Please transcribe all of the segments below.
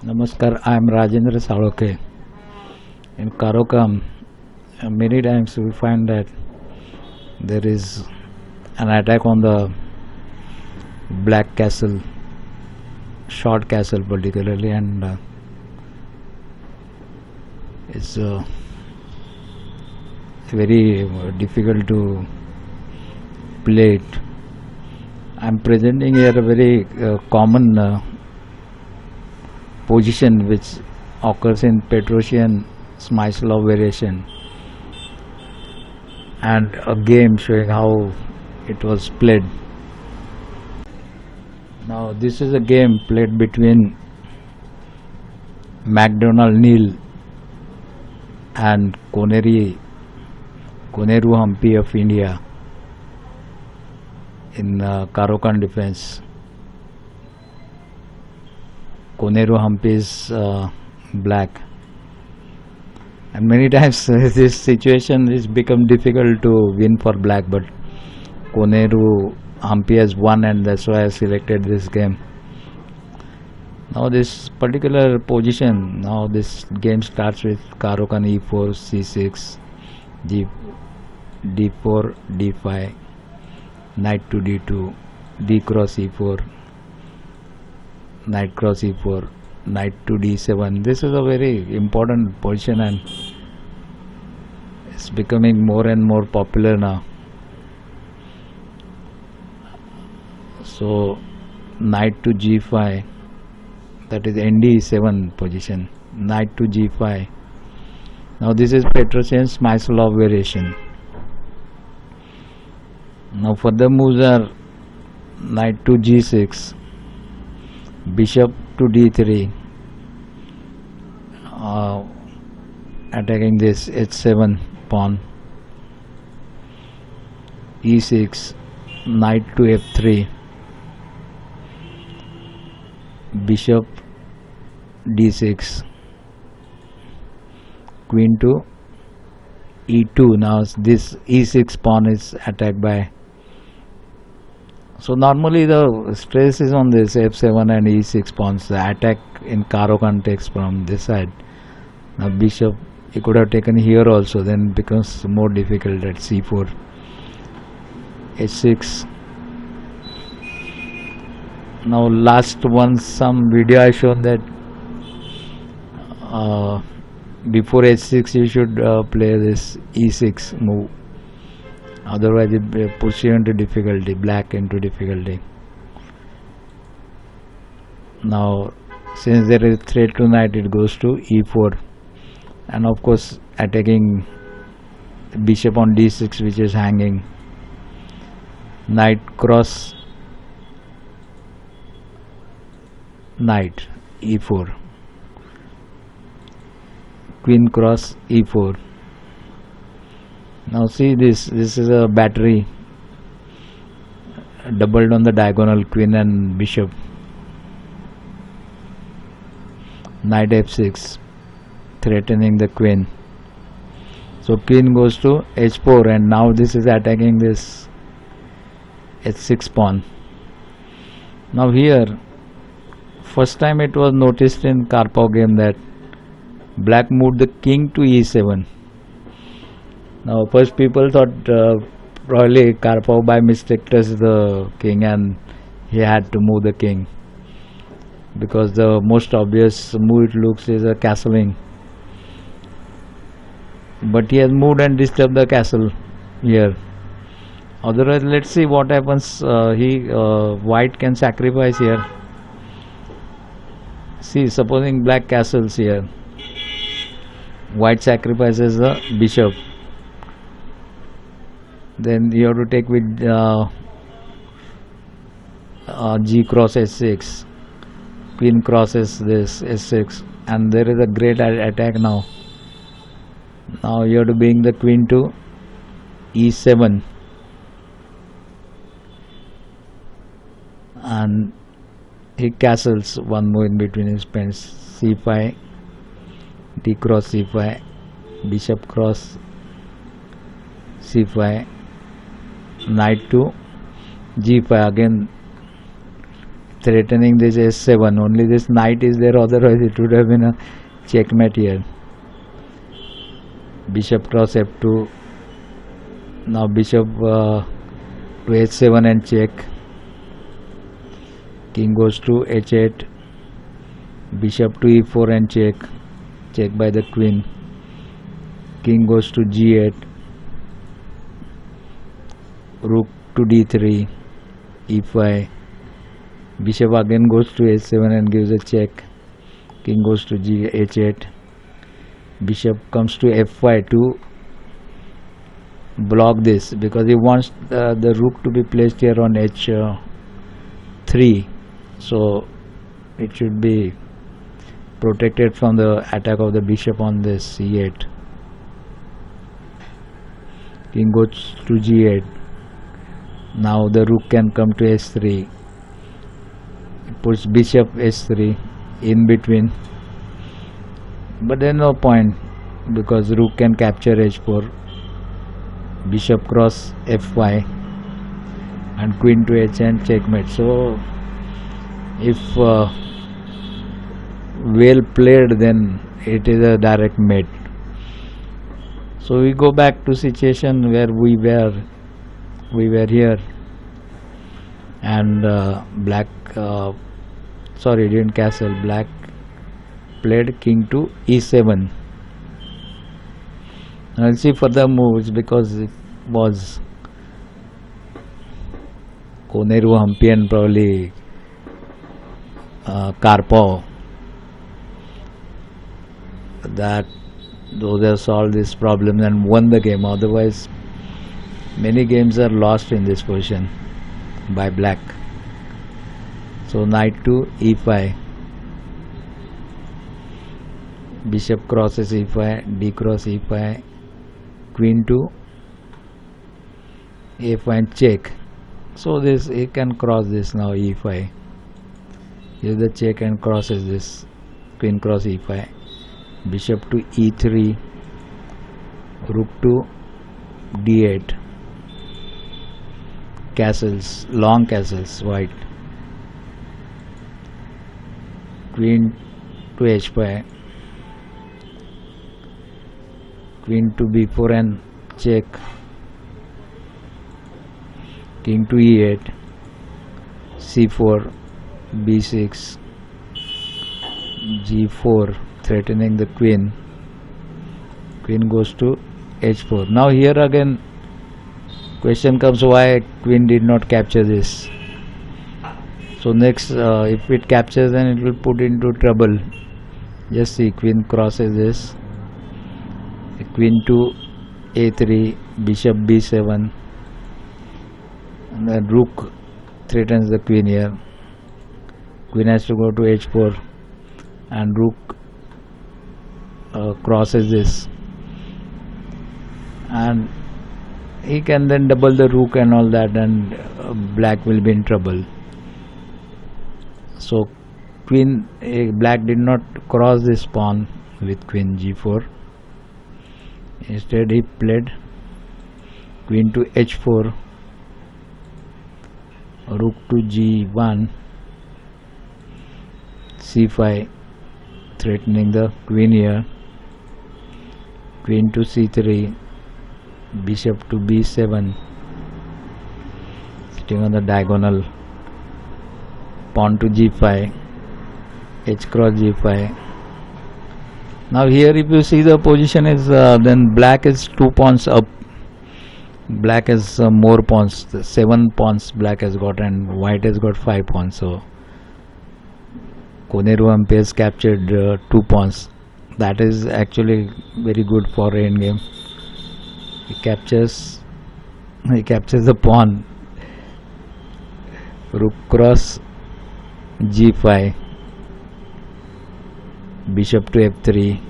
Namaskar, I am Rajendra Salokhe. In Caro Kann, many times we find that there is an attack on the black castle, short castle particularly, and it's very difficult to play it. I am presenting here a very common position which occurs in Petrosian Smyslov variation, and a game showing how it was played. Now this is a game played between McDonald Neil and Koneru Humpy of India in Caro Kann defense. Koneru Humpy is black, and many times this situation is become difficult to win for black, but Koneru Humpy has won, and that's why I selected this game. Now this particular position, now this game starts with Caro Kann e4, c6, d4, d5, knight to d2, d cross e4, knight cross e4, knight to d7. This is a very important position and it's becoming more and more popular now. So knight to g5, that is nd7 position, knight to g5. Now this is Petrosian Smyslov variation. Now further moves are knight to g6, bishop to d3, attacking this h7 pawn, e6, knight to f3, bishop d6, queen to e2. Now this e6 pawn is attacked by, so normally the stress is on this f7 and e6 pawns. The attack in Caro Kann takes from this side. Now bishop, he could have taken here also, then it becomes more difficult at c4, h6. Now last one, some video I shown that before h6 you should play this e6 move, otherwise it puts you into difficulty, black into difficulty. Now since there is threat to knight, it goes to e4, and of course attacking bishop on d6 which is hanging, knight cross knight e4, queen cross e4. Now see this is a battery doubled on the diagonal, queen and bishop, knight f6 threatening the queen. So queen goes to h4, and now this is attacking this h6 pawn. Now here first time it was noticed in Karpov game that black moved the king to e7. Now first people thought probably Karpov by mistake touched the king and he had to move the king, because the most obvious move it looks is a castling, but he has moved and disturbed the castle here. Otherwise let's see what happens. White can sacrifice here. See, supposing black castles here, white sacrifices the bishop, then you have to take with g cross h6, queen crosses this h6, and there is a great attack now. Now you have to bring the queen to e7, and he castles one more in between his pens, c5, d cross c5, bishop cross c5, knight to g5. Again threatening this s7. Only this knight is there, otherwise it would have been a checkmate here. Bishop cross f2. Now bishop to h7 and check. King goes to h8. Bishop to e4 and check. Check by the queen. King goes to g8. Rook to d3. e5. Bishop again goes to h7 and gives a check. King goes to h8. Bishop comes to f5 to block this, because he wants the rook to be placed here on h3, so it should be protected from the attack of the bishop on this c8. King goes to g8. Now the rook can come to h3. It puts bishop h3 in between, but there is no point because rook can capture h4. Bishop cross f5 and queen to h and checkmate. So if well played, then it is a direct mate. So we go back to situation where we were here, and black didn't castle. Black played king to e7. I'll see further moves, because it was Koneru, Humpy and probably Caro that those have solved this problem and won the game. Otherwise many games are lost in this position by black. So knight to e5. Bishop crosses e5, d cross e5, queen to a5 and check. So this he can cross this now e5. Here the check and crosses this, queen cross e5. Bishop to e3, rook to d8. Castles, long castles, white. Queen to h5. Queen to b4 and check. King to e8. c4, b6, g4, threatening the queen. Queen goes to h4. Now here again question comes, why queen did not capture this. So next if it captures, then it will put into trouble. Just see, queen crosses this, queen to a3, bishop b7, and the rook threatens the queen here. Queen has to go to h4 and rook crosses this, and he can then double the rook and all that, and black will be in trouble. So black did not cross this pawn with queen g4. Instead he played queen to h4, rook to g1, c5, threatening the queen here. Queen to c3, bishop to b7, sitting on the diagonal. Pawn to g5, h cross g5. Now here if you see, the position is then black is 2 pawns up. Black has more pawns, 7 pawns black has got, and white has got 5 pawns. So Koneru Humpy has captured 2 pawns. That is actually very good for endgame. He captures the pawn. Rook cross g5, bishop to f3.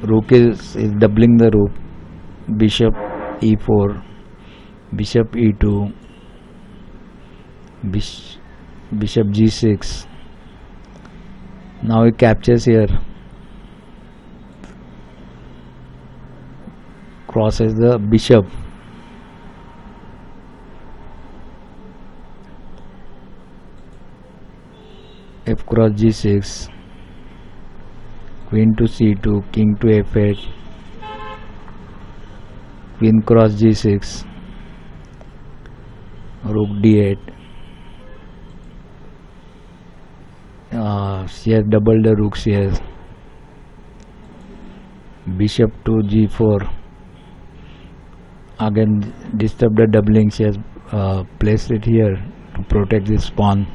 Rook is doubling the rook. Bishop e4, bishop e2, bishop g6. Now he captures here, crosses the bishop. f cross g6, queen to c2, king to f8, queen cross g6, rook d8. She has doubled the rooks here. Bishop to g4. Again disturb the doubling. She has placed it here to protect this pawn.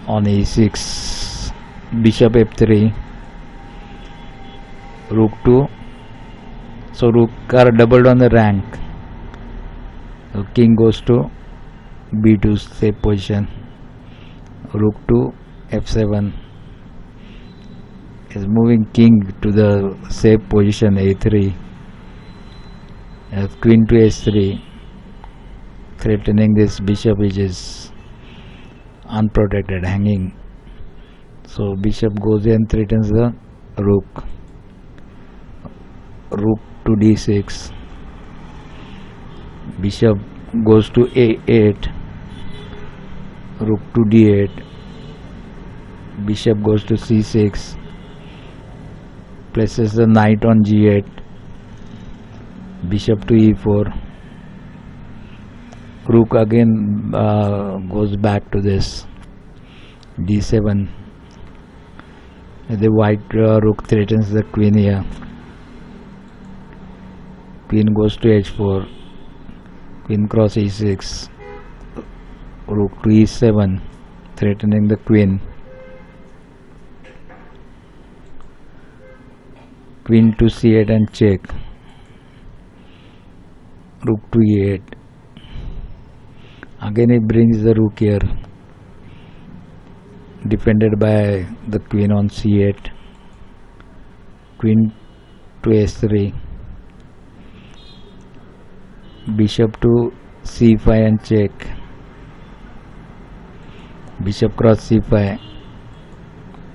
On e6, bishop f3, rook 2. So rook are doubled on the rank. So king goes to b2, safe position. Rook to f7 is moving king to the safe position a3. Queen to h3, threatening this bishop which is unprotected, hanging. So bishop goes and threatens the rook. Rook to d6, bishop goes to a8, rook to d8, bishop goes to c6, places the knight on g8, bishop to e4, rook again goes back to this d7. The white rook threatens the queen here. Queen goes to h4, queen cross e6, rook to e7, threatening the queen. Queen to c8 and check. Rook to e8. Again he brings the rook here, defended by the queen on c8. Queen to h3. Bishop to c5 and check. Bishop cross c5.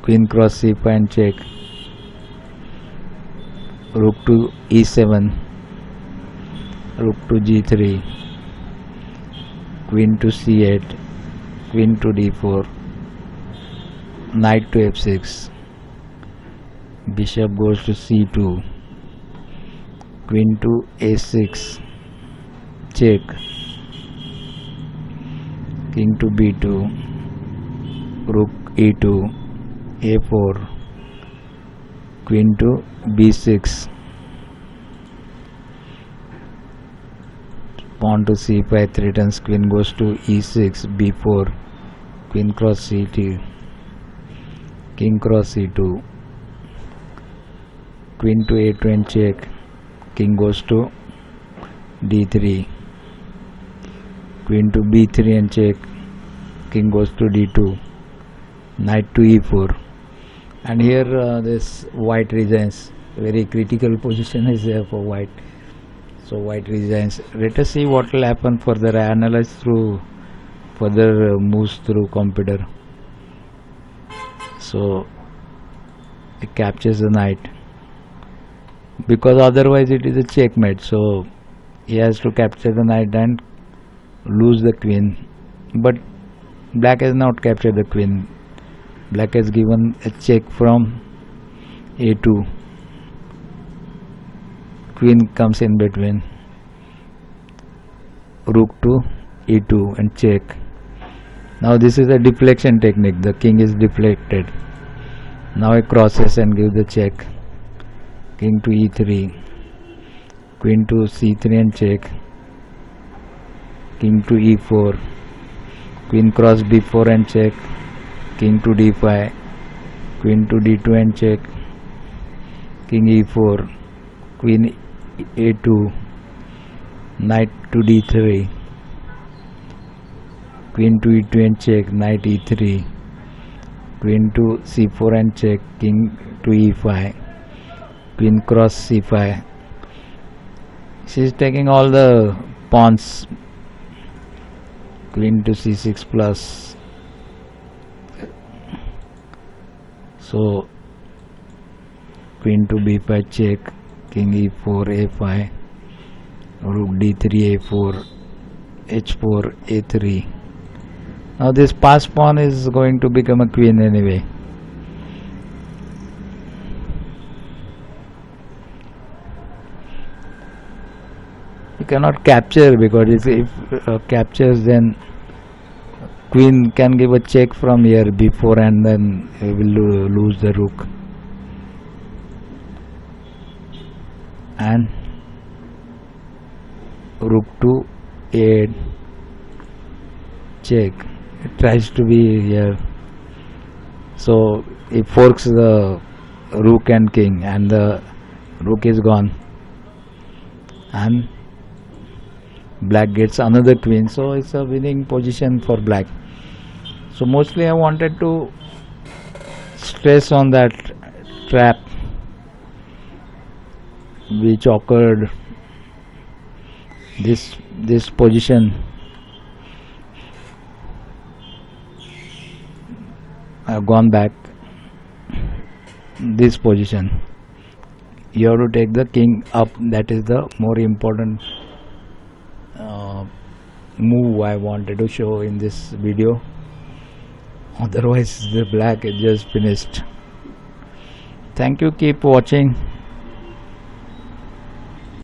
Queen cross c5 and check. Rook to e7. Rook to g3. Queen to c8. Queen to d4. Knight to f6. Bishop goes to c2. Queen to a6. Check. King to b2. Rook e2. a4. Queen to b6. Pawn to c5 threatens. Queen goes to e6. b4. Queen cross c2. King cross c2. Queen to a2 and check. King goes to d3. Queen to b3 and check. King goes to d2. Knight to e4. And here this white resigns. Very critical position is there for white. So white resigns. Let us see what will happen further. I analyze through further moves through computer. So it captures the knight, because otherwise it is a checkmate. So he has to capture the knight and lose the queen. But black has not captured the queen. Black has given a check from a2. Queen comes in between. Rook to e2 and check. Now this is a deflection technique. The king is deflected. Now he crosses and gives the check. King to e3. Queen to c3 and check. King to e4. Queen cross b4 and check. King to d5. Queen to d2 and check. King e4. Queen a2. Knight to d3. Queen to e2 and check. Knight e3. Queen to c4 and check. King to e5. Queen cross c5. She is taking all the pawns. Queen to c6 plus. So queen to b5 check. King e4 a5. Rook d3 a4. h4 a3. Now this pass pawn is going to become a queen anyway. You cannot capture, because if captures, then queen can give a check from here before, and then he will lose the rook. And rook to 8, check. It tries to be here, so it forks the rook and king, and the rook is gone, and black gets another queen. So it's a winning position for black. So mostly I wanted to stress on that trap which occurred, this position. I've gone back, this position. You have to take the king up. That is the more important move I wanted to show in this video. Otherwise the black is just finished. Thank you, keep watching.